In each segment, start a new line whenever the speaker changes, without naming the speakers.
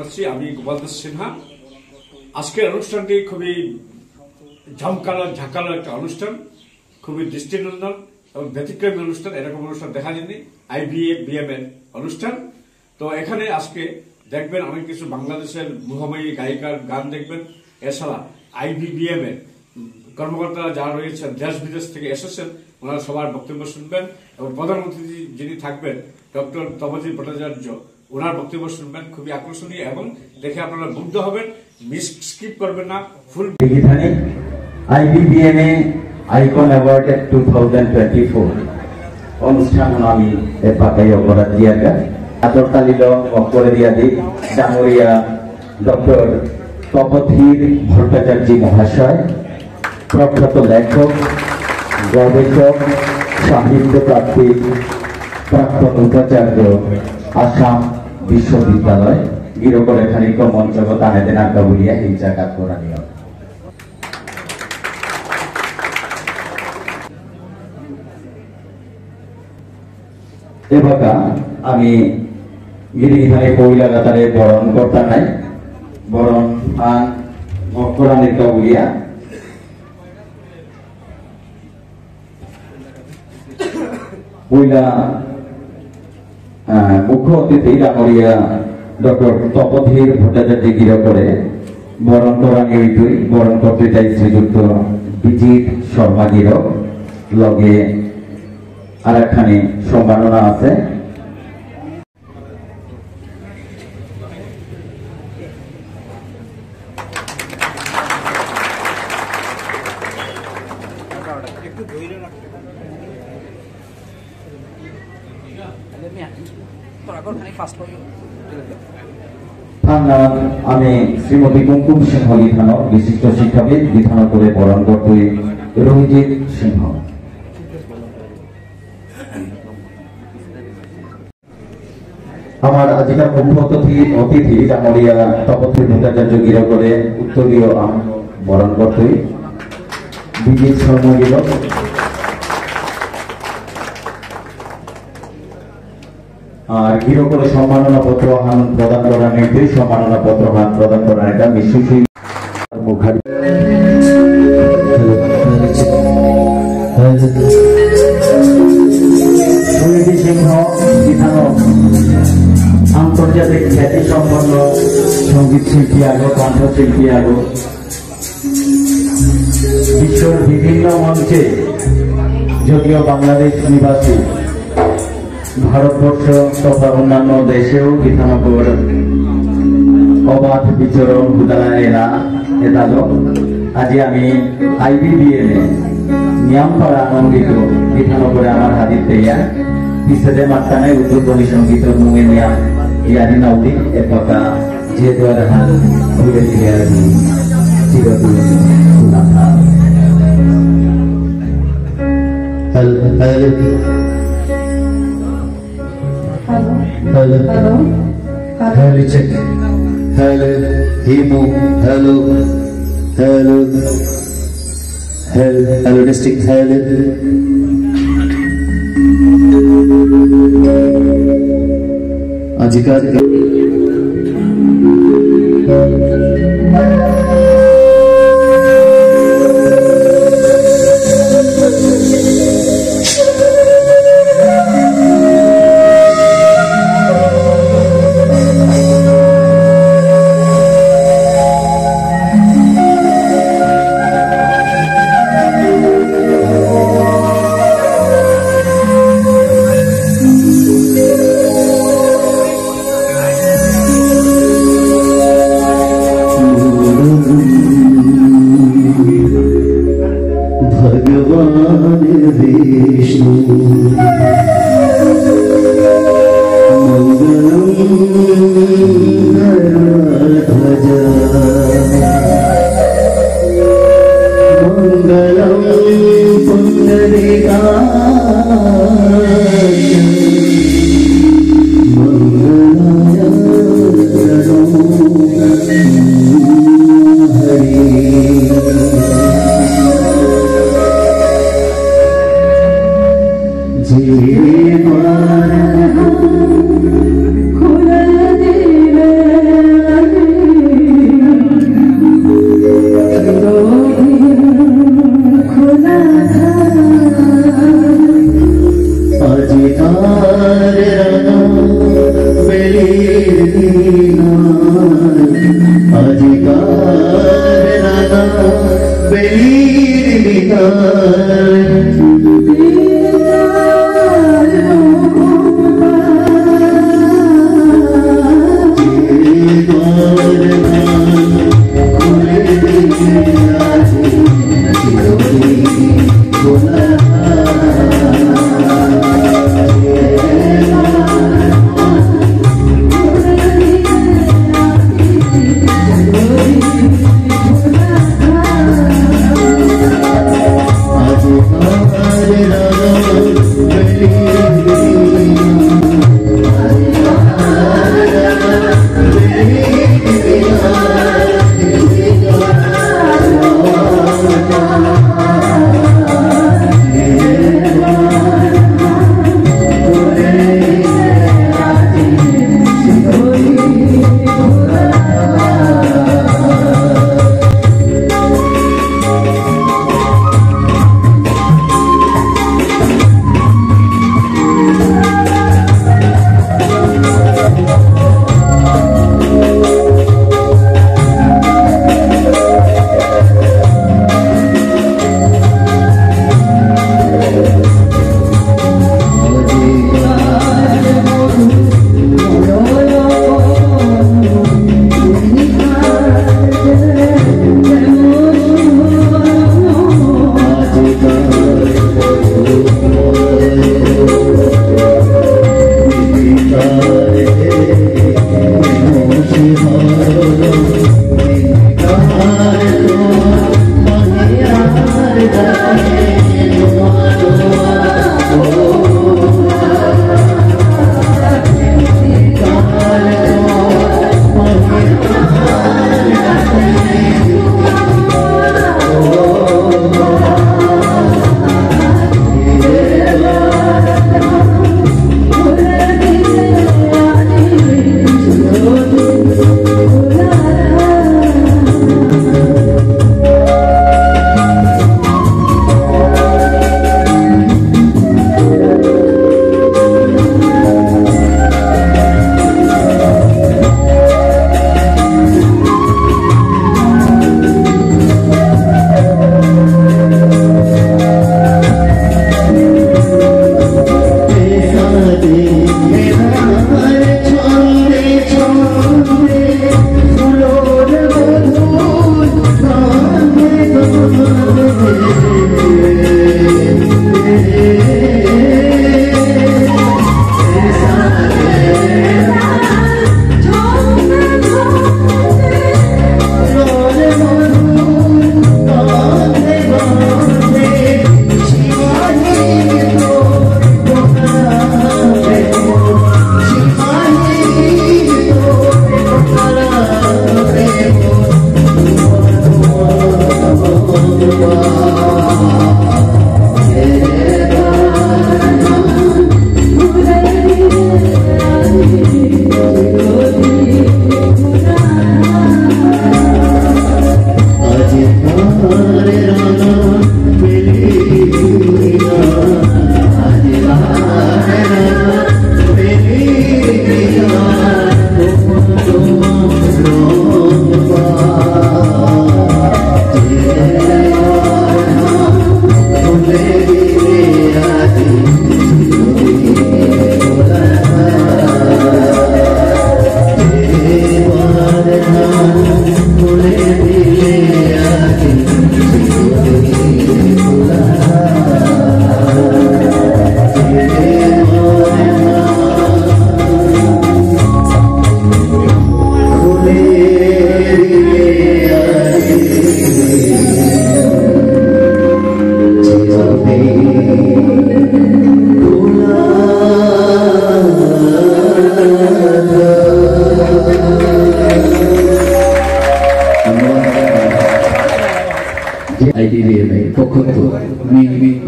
জানাচ্ছি। আমি গোপাল দাস সিনহা। আজকের অনুষ্ঠানটি খুবই ঝামকালো ঝাঁকালো একটা অনুষ্ঠান, খুবই দৃষ্টিনন্দন এবং ব্যতিক্রমী অনুষ্ঠান। এরকম অনুষ্ঠান দেখা যায়নি। IBBM এর অনুষ্ঠান। তো এখানে আজকে দেখবেন অনেক কিছু বাংলাদেশের মুহাময়ী গায়িকার গান দেখবেন। এছাড়া IBBM এর কর্মকর্তারা যারা রয়েছেন দেশ বিদেশ থেকে এসেছেন, ওনারা সবার বক্তব্য শুনবেন এবং প্রধানমন্ত্রী যিনি থাকবেন ডক্টর তপজিৎ ভট্টাচার্য, ওনার বক্তব্য শুনবেন। খুবই আকর্ষণীয় এবং দেখে আপনারা মুগ্ধ হবেন। স্কিপ করবেন না, ফুল।
IBBM আইকন অ্যাওয়ার্ড 2024 অনুষ্ঠান আমি পাকাই অপরাধ দিয়াকা আদর তালিল করে দিয়া দি ডাঙরিয়া ডক্টর তপধীর ভট্টাচার্য মহাশয়, প্রখ্যাত লেখক, গবেষক, সাহিত্য প্রাপ্তি, প্রাক্তন উপাচার্য, আসাম বিশ্ববিদ্যালয় গিরকরেখানিক মঞ্চগত আনেদেন আঁকা বলিয়া হিংসা কাজ করা নিয়ম। এবাকা আমি গিরিখানে কইলা গাতারে বরণ করতা নাই, বরণ আন ভক্তরানির কাবুলিয়া কইলা মুখ্য অতিথি ডাঙরিয়া ডক্টর তপধীর ভট্টাচার্য গির করে বরণ করা নিয়ইতই বরণ করতে চাই শ্রীযুক্ত বিজিত শর্মা গির লগে আর একখানি সম্মাননা আছে। আমি শ্রীমতী কুমকুম সিংহ বিধান বিশিষ্ট শিক্ষাবিদ বিধান করে বরণ করতে রঞ্জিত সিংহ। আমার আজকের মুখ্য অতিথি ডাঙরিয়া তপধীর ভট্টাচার্য গির করে উত্তরীয় বরণ করতে বিজিত শর্মা গির। আর গির করে সম্মাননা পত্র প্রদান করার নির্দেশ, সম্মাননা পত্র প্রদান করার একটা বিশ্বশী মুখারি সিংহ বিধান আন্তর্জাতিক খ্যাতি সম্পন্ন সঙ্গীত শিল্পী আগো, কণ্ঠশিল্পী আগো, বিশ্বের বিভিন্ন মঞ্চে যদিও বাংলাদেশ নিবাসী ভারতবর্ষ তথা অন্যান্য দেশেও বিধানগর অবাধ বিচরণ হুদানা এদালো। আজি আমি IBBM নিয়ামপাড়া আনন্দিত বিধানগরে আমার হাজির তেইয়া পিছনে মাত্রানায় উদ্বোধনী সঙ্গীত মুয়ে নিয়াম ইয়ারি নাউলি এর কথা যে দ্বারা হাল ঘুরে ফিরে আসি চিরদিন সুনাথা। Hello. Hello. Hello. Check. Hello. Himu. Hello. Hello. Hello. Hello. District. Hello. Ajikar.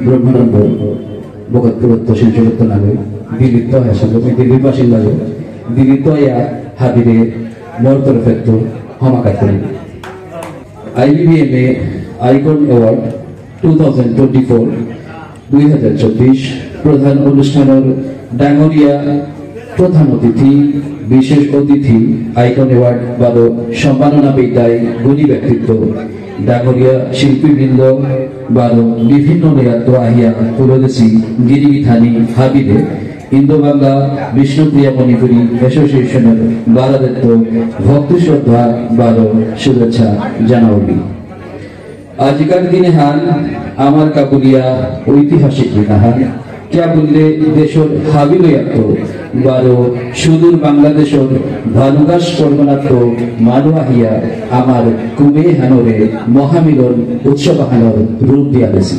ব্রহ্মানন্দ বগতপুরত্ব শিলচরত্ব নামে দিল্লিত হেসাঙ্গ দিল্লির বাসিন্দা দিল্লিত ইয়া হাবিরে মোর তরফেত্ব হমাকাত করি IBBMA আইকন অ্যাওয়ার্ড 2024 2024 প্রধান অনুষ্ঠানের ডাঙরিয়া প্রধান অতিথি বিশেষ অতিথি আইকন অ্যাওয়ার্ড 12 সম্মাননা বিদায় গুণী ব্যক্তিত্ব ডাঙরিয়া শিল্পীবৃন্দ 12 বিভিন্ন নেয়াত্ত আহিয়া পুরোদেশী গিরিবিথানি হাবিদে ইন্দো বাংলা বিষ্ণুপ্রিয়া মণিপুরী অ্যাসোসিয়েশনের বারাদত্ত ভক্তি শ্রদ্ধা 12 শুভেচ্ছা জানাওলি। আজকাল দিনে হাল আমার কাবুলিয়া ঐতিহাসিক বিনাহাল क्या বললে দেশের হাবিলয়াত 12 সুদূর বাংলাদেশের ভানুগাস পরগনাত মানু আহিয়া আমার কুবে হানরে মহামিলন উৎসব হানর রূপ দিয়া গেছে।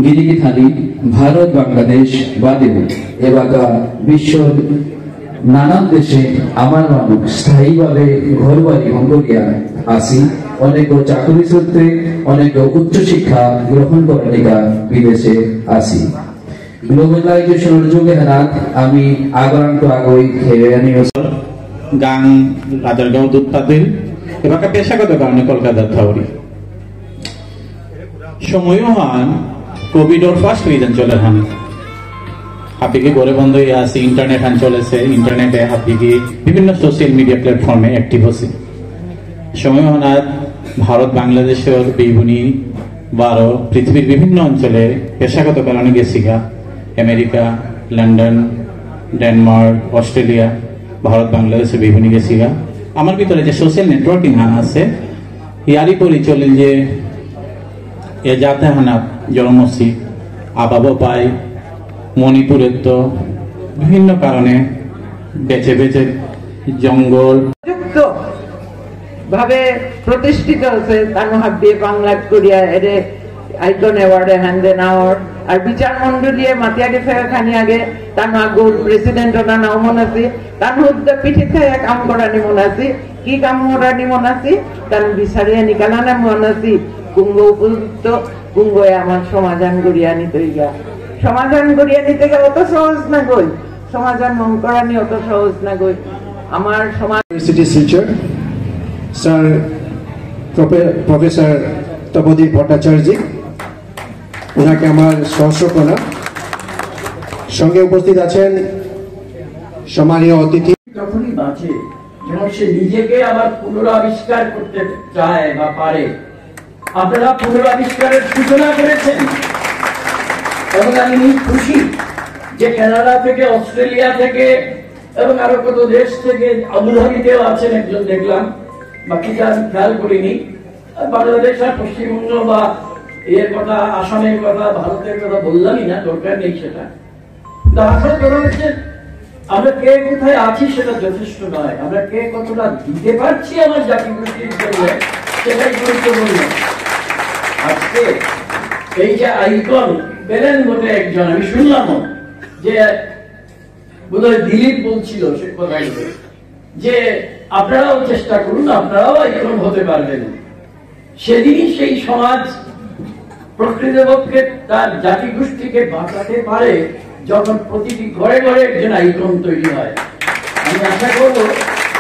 গিরিগিথানি ভারত বাংলাদেশ বাদে এবাকা বিশ্বের নানান দেশে আমার মানুষ স্থায়ীভাবে ঘর বাড়ি মঙ্গলিয়া আসি অনেক চাকরি সূত্রে অনেক উচ্চশিক্ষা গ্রহণ করার বিদেশে আসি। গ্লোবালাইজেশনের যুগে হাত আমি আগরান্ত আগই
গাং রাজারগাঁও দুধপাতিল এবার পেশাগত কারণে কলকাতার থাউরি সময়ও হান কোভিড ওর ফার্স্ট রিজন চলে হান হাপিকে ঘরে বন্ধ হয়ে আছে ইন্টারনেট হান চলেছে ইন্টারনেটে হাপিকে বিভিন্ন সোশ্যাল মিডিয়া প্ল্যাটফর্মে অ্যাক্টিভ হচ্ছে সময়ও হান ভারত বাংলাদেশের বিভুনি 12 পৃথিবীর বিভিন্ন অঞ্চলে পেশাগত কারণে গেছিগা America London Denmark Australia Bharat বাংলাদেশে বিভিন্ন গেছিগা আমার ভিতরে যে সোশ্যাল নেটওয়ার্কিং হান আছে ইয়ারই পরিচলে যে এ যাতে হানা জন্মসি আবাবও পাই মণিপুরের তো বিভিন্ন কারণে বেছে বেছে জঙ্গল
ভাবে প্রতিষ্ঠিত হচ্ছে তানু হাব্বি বাংলা কোরিয়া এর আইকন অ্যাওয়ার্ডে হ্যান্ডে নাওয়ার আর বিচার মন্ডলীয় মাতিয়ারি ফেখানি আগে তানু আগুর প্রেসিডেন্ট ওনা নাও মনাসি তানু উদ্দে পিঠিতে কাম করানি মনাসি কি কাম করানি মনাসি তানু বিচারিয়া নিকালানা মনাসি কুঙ্গ উপযুক্ত কুঙ্গয়ে আমার সমাধান করিয়া নিতে গিয়া সমাধান করিয়া নিতে গিয়ে অত সহজ না গই সমাধান মন করানি অত সহজ না গই আমার সমাজ
স্যার প্রফেসর তপদীপ ভট্টাচার্য ওনাকে আমার সহস্র প্রণাম। সঙ্গে উপস্থিত আছেন সম্মানীয় অতিথি।
যখনই বাঁচে যখন সে নিজেকে আবার পুনরাবিষ্কার করতে চায় বা পারে, আপনারা পুনরাবিষ্কারের সূচনা করেছেন এবং আমি খুশি যে কানাডা থেকে অস্ট্রেলিয়া থেকে এবং আরো কত দেশ থেকে আবুধাবিতেও আছেন একজন দেখলাম, বাকিটা আমি খেয়াল করিনি। বাংলাদেশ আর পশ্চিমবঙ্গ বা এর কথা আসামের কথা ভারতের কথা বললামই না, দরকার নেই সেটা। আসলে তোলা হচ্ছে আমরা কে কোথায় আছি সেটা যথেষ্ট নয়, আমরা কে কতটা দিতে পারছি আমার জাতি গোষ্ঠীর জন্য সেটাই গুরুত্বপূর্ণ। আজকে এই যে আইকন পেলেন বটে একজন, আমি শুনলাম যে বোধহয় দিলীপ বলছিল সে কথাই যে আপনারাও চেষ্টা করুন, আপনারাও আইকন হতে পারবেন। সেদিনই সেই সমাজ প্রকৃতপক্ষে তার জাতি গোষ্ঠীকে বাঁচাতে পারে যখন প্রতিটি ঘরে ঘরে একজন আইকন তৈরি হয়। আমি আশা করব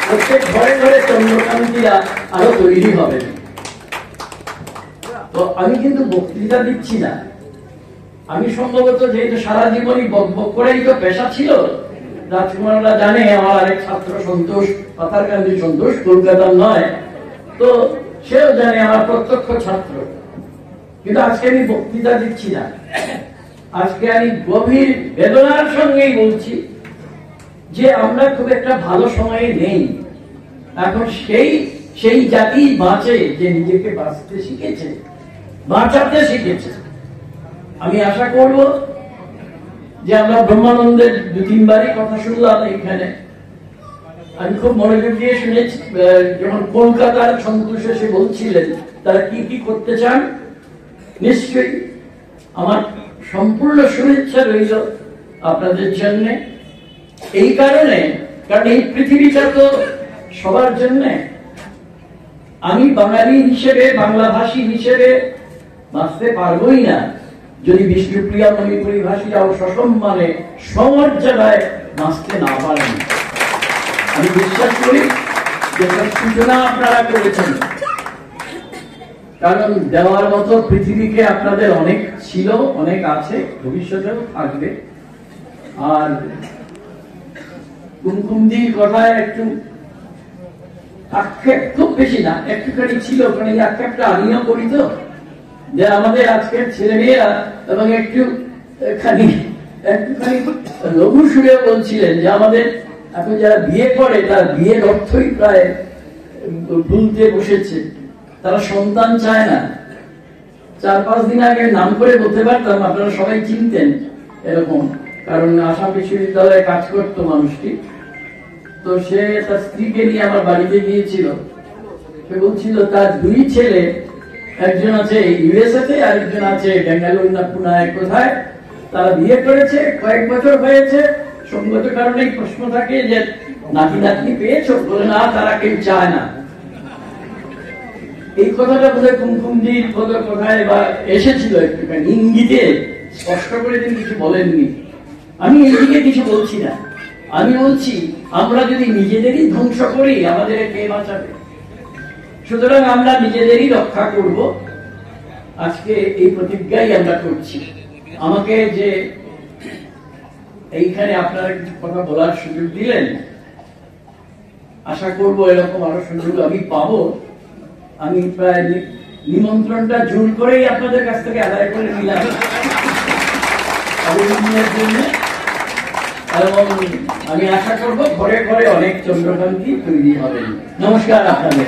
প্রত্যেক ঘরে ঘরে চন্দ্রকান্তিরা আরো তৈরি হবে। তো আমি কিন্তু বক্তৃতা দিচ্ছি না, আমি সম্ভবত যেহেতু সারা জীবনই বকবক করেই তো পেশা ছিল, রাজকুমাররা জানে আমার আরেক ছাত্র সন্তোষ পাতারকান্দি সন্তোষ কলকাতার নয়, তো সেও জানে আমার প্রত্যক্ষ ছাত্র। কিন্তু আজকে আমি বক্তৃতা দিচ্ছি না, আজকে আমি গভীর বেদনার সঙ্গেই বলছি যে আমরা খুব একটা ভালো সময়ে নেই। এখন সেই জাতি বাঁচে যে নিজেকে বাঁচতে শিখেছে, বাঁচাতে শিখেছে। আমি আশা করব যে আমরা ব্রহ্মানন্দের 2-3বারই কথা শুনলাম এখানে, আমি খুব মনোযোগ দিয়ে শুনেছি যখন কলকাতার সন্তোষ এসে বলছিলেন তারা কি কি করতে চান। নিশ্চয়ই আমার সম্পূর্ণ শুভেচ্ছা রইল আপনাদের জন্য, এই কারণে কারণ এই পৃথিবীটা তো সবার জন্য। আমি বাঙালি হিসেবে বাংলাভাষী হিসেবে বাঁচতে পারবোই না যদি বিষ্ণুপ্রিয়া মণিপুরী ভাষীরাও সসম্মানে সমর্যাদায় বাঁচতে না পারেন। আমি বিশ্বাস করি যে সূচনা আপনারা করেছেন, কারণ দেওয়ার মতো পৃথিবীকে আপনাদের অনেক ছিল, অনেক আছে, ভবিষ্যতেও থাকবে। আর
কুমকুমদির কথায় একটু আক্ষেপ, খুব বেশি না, একটুখানি ছিল, কারণ এই আক্ষেপটা আমিও করি তো, যে আমাদের আজকের ছেলে মেয়েরা এবং একটুখানি লঘু সুরে বলছিলেন যে আমাদের এখন যারা বিয়ে করে তার বিয়ের অর্থই প্রায় ভুলতে বসেছে, তারা সন্তান চায় না। 4-5 দিন আগে নাম করে বলতে পারতাম, আপনারা সবাই চিনতেন এরকম, কারণ আসাম বিশ্ববিদ্যালয়ে কাজ করতো মানুষটি। তো সে তার স্ত্রীকে নিয়ে আমার বাড়িতে গিয়েছিল, সে বলছিল তার 2 ছেলে, একজন আছে ইউএসএতে আর একজন আছে বেঙ্গালুরু না পুনায় কোথায়, তারা বিয়ে করেছে, কয়েক বছর হয়েছে, সঙ্গত কারণে প্রশ্ন থাকে যে নাতি নাতনি পেয়েছো, বলে না তারা কেউ চায় না। এই কথাটা বোধহয় কুমকুমজির কথায় বা এসেছিল একটুখানি ইঙ্গিতে, স্পষ্ট করে তিনি কিছু বলেননি। আমি এইদিকে কিছু বলছি না, আমি বলছি আমরা যদি নিজেদেরই ধ্বংস করি আমাদের কে বাঁচাবে? সুতরাং আমরা নিজেদেরই রক্ষা করব, আজকে এই প্রতিজ্ঞাই আমরা করছি। আমাকে যে এইখানে আপনারা কথা বলার সুযোগ দিলেন, আশা করব এরকম আরো সুযোগ আমি পাবো। আমি প্রায় নিমন্ত্রণটা জোর করেই আপনাদের কাছ থেকে আদায় করে নিলাম অভিনন্দনের জন্য, এবং আমি আশা করব ঘরে ঘরে অনেক চন্দ্রকান্তি তৈরি হবে। নমস্কার আপনাদের।